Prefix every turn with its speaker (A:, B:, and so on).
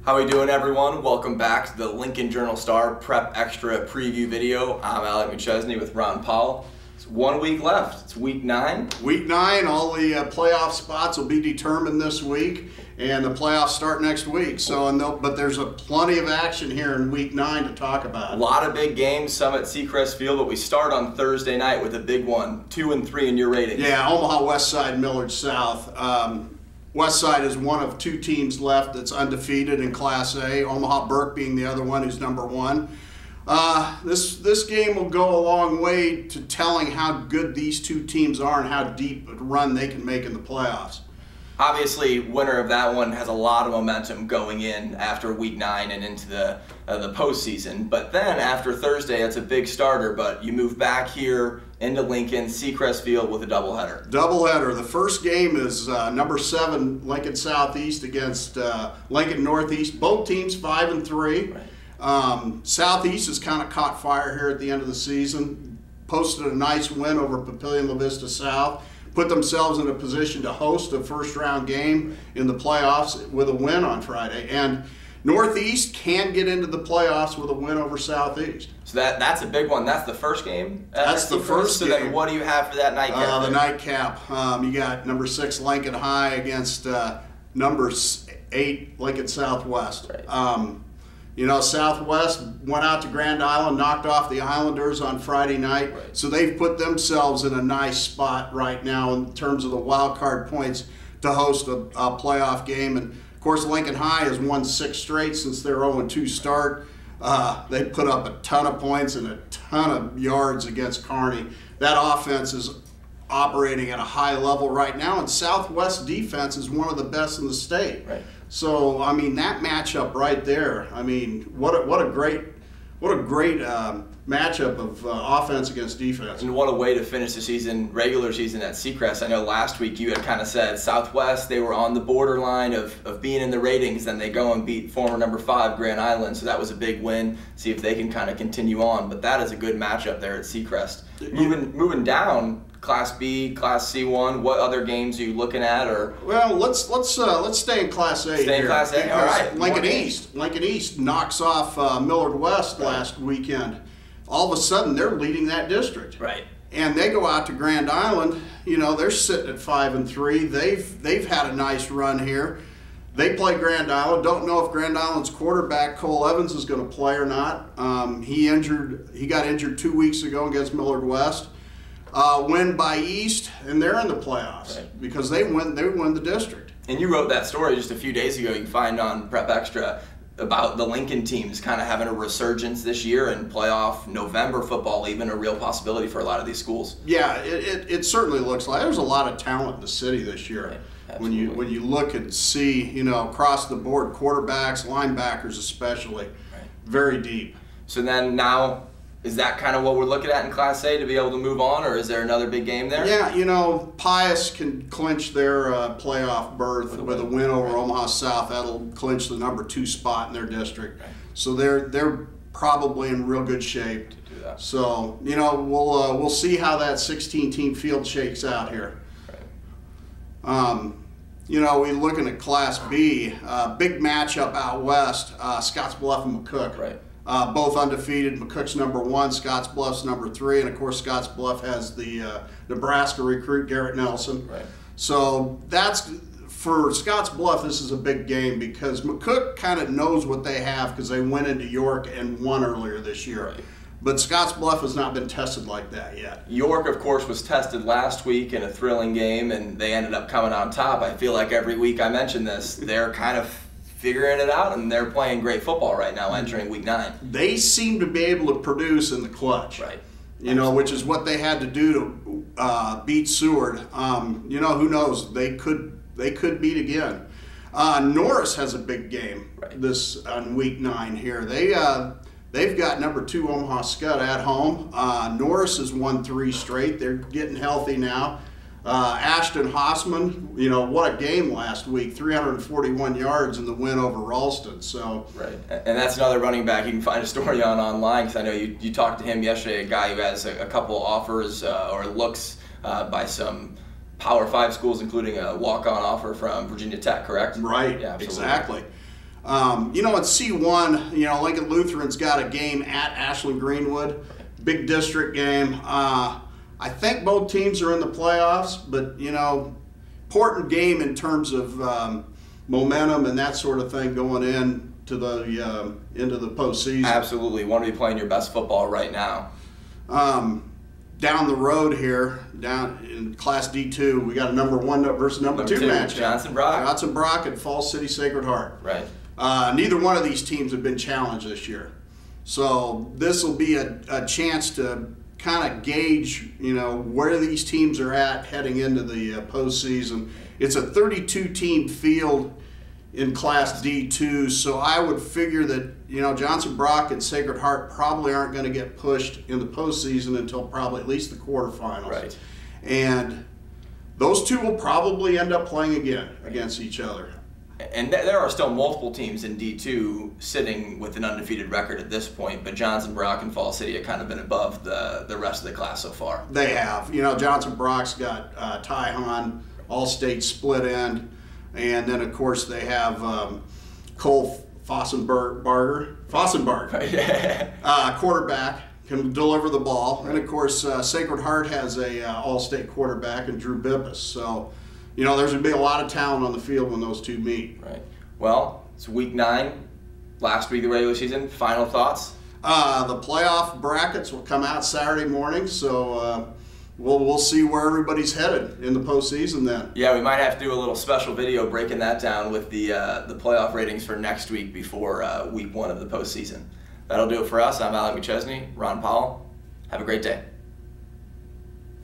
A: How we doing, everyone? Welcome back to the Lincoln Journal-Star Prep Extra preview video. I'm Alec McChesney with Ron Powell. It's 1 week left. It's week 9.
B: Week 9, all the playoff spots will be determined this week, and the playoffs start next week. But there's plenty of action here in week 9 to talk about.
A: A lot of big games, some at Seacrest Field, but we start on Thursday night with a big one. 2 and 3 in your ratings.
B: Yeah, Omaha West Side, Millard South. West Side is one of 2 teams left that's undefeated in Class A. Omaha Burke being the other one who's number 1. This game will go a long way to telling how good these 2 teams are and how deep a run they can make in the playoffs.
A: Obviously, winner of that one has a lot of momentum going in after week 9 and into the postseason. But then after Thursday, it's a big starter. But you move back here into Lincoln, Seacrest Field with a doubleheader.
B: Doubleheader. The first game is number 7 Lincoln Southeast against Lincoln Northeast. Both teams 5 and 3. Right. Southeast has kind of caught fire here at the end of the season. Posted a nice win over Papillion La Vista South. Put themselves in a position to host a first-round game in the playoffs with a win on Friday. And Northeast can get into the playoffs with a win over Southeast.
A: So that's a big one. That's the first game?
B: That's the first game.
A: So then what do you have for that nightcap?
B: The nightcap. You got number 6 Lincoln High against number 8 Lincoln Southwest.
A: Right.
B: You know, Southwest went out to Grand Island, knocked off the Islanders on Friday night.
A: Right.
B: So they've put themselves in a nice spot right now in terms of the wild card points to host a playoff game. And of course, Lincoln High has won 6 straight since their 0-2 start. They put up a ton of points and a ton of yards against Kearney. That offense is operating at a high level right now, and Southwest defense is one of the best in the state.
A: Right.
B: So, I mean, that matchup right there, I mean, what a great matchup of offense against defense.
A: And what a way to finish the season, regular season at Seacrest. I know last week you had kind of said Southwest, they were on the borderline of being in the ratings, then they go and beat former number 5 Grand Island, so that was a big win. See if they can kind of continue on, but that is a good matchup there at Seacrest. Moving down, Class B, Class C1. What other games are you looking at? Or
B: well, let's stay in Class A.
A: Stay in Class A. All right.
B: Lincoln East knocks off Millard West last weekend. All of a sudden, they're leading that district.
A: Right.
B: And they go out to Grand Island. You know, they're sitting at 5 and 3. They've had a nice run here. They play Grand Island. Don't know if Grand Island's quarterback Cole Evans is going to play or not. He got injured 2 weeks ago against Millard West. Win by East, and they're in the playoffs. Right. Because they win the district. And
A: you wrote that story just a few days ago. You can find on Prep Extra about the Lincoln teams kind of having a resurgence this year, and playoff November football even a real possibility for a lot of these schools.
B: Yeah, it certainly looks like there's a lot of talent in the city this year. Right. When you look and see, you know, across the board, quarterbacks, linebackers especially, right. Very deep.
A: So then now, is that kind of what we're looking at in Class A to be able to move on, or is there another big game there?
B: Yeah, you know, Pius can clinch their playoff berth with a win over Omaha South. That'll clinch the number 2 spot in their district. Right. So they're probably in real good shape.
A: To do that.
B: So, you know, we'll see how that 16-team field shakes out here. Right. You know, we're looking at Class B, big matchup out west, Scottsbluff and McCook.
A: Right.
B: Both undefeated. McCook's number 1, Scottsbluff's number 3, and of course Scottsbluff has the Nebraska recruit Garrett Nelson.
A: Right.
B: So that's for Scottsbluff. This is a big game because McCook kind of knows what they have because they went into York and won earlier this year.
A: Right.
B: But Scottsbluff has not been tested like that yet.
A: York, of course, was tested last week in a thrilling game, and they ended up coming on top. I feel like every week I mention this, they're kind of figuring it out, and they're playing great football right now entering week 9.
B: They seem to be able to produce in the clutch.
A: Right.
B: You know, which is what they had to do to beat Seward. You know, who knows? They could beat again. Norris has a big game this on week 9 here. They've got number 2 Omaha Scud at home. Norris has won 3 straight. They're getting healthy now. Ashton Hoffman, you know, what a game last week, 341 yards in the win over Ralston. So
A: right, and that's another running back you can find a story on online, because I know you talked to him yesterday, a guy who has a couple offers or looks by some Power 5 schools, including a walk-on offer from Virginia Tech, correct?
B: Right,
A: yeah,
B: exactly. You know, at C1, you know, Lincoln Lutheran's got a game at Ashland Greenwood, big district game. I think both teams are in the playoffs, but, you know, important game in terms of momentum and that sort of thing going into the postseason.
A: Absolutely. Want to be playing your best football right now.
B: Down the road here, down in Class D2, we got a number 1 versus number 2 matchup.
A: Johnson Brock.
B: Johnson Brock and Falls City Sacred Heart.
A: Right.
B: Neither one of these teams have been challenged this year. So this will be a chance to kind of gauge, you know, where these teams are at heading into the postseason. It's a 32-team field in Class D2, so I would figure that, you know, Johnson Brock and Sacred Heart probably aren't going to get pushed in the postseason until probably at least the quarterfinals.
A: Right.
B: And those two will probably end up playing again against each other.
A: And there are still multiple teams in D2 sitting with an undefeated record at this point, but Johnson Brock and Fall City have kind of been above the rest of the class so far.
B: They have. You know, Johnson Brock's got Ty Hahn, all-state split end, and then, of course, they have Cole Fossenberg, quarterback, can deliver the ball. And, of course, Sacred Heart has a all-state quarterback in Drew Bippus. So, you know, there's going to be a lot of talent on the field when those two meet.
A: Right. Well, it's week 9, last week of the regular season. Final thoughts?
B: The playoff brackets will come out Saturday morning, so we'll see where everybody's headed in the postseason then.
A: Yeah, we might have to do a little special video breaking that down with the playoff ratings for next week before week 1 of the postseason. That'll do it for us. I'm Alec McChesney, Ron Powell. Have a great day.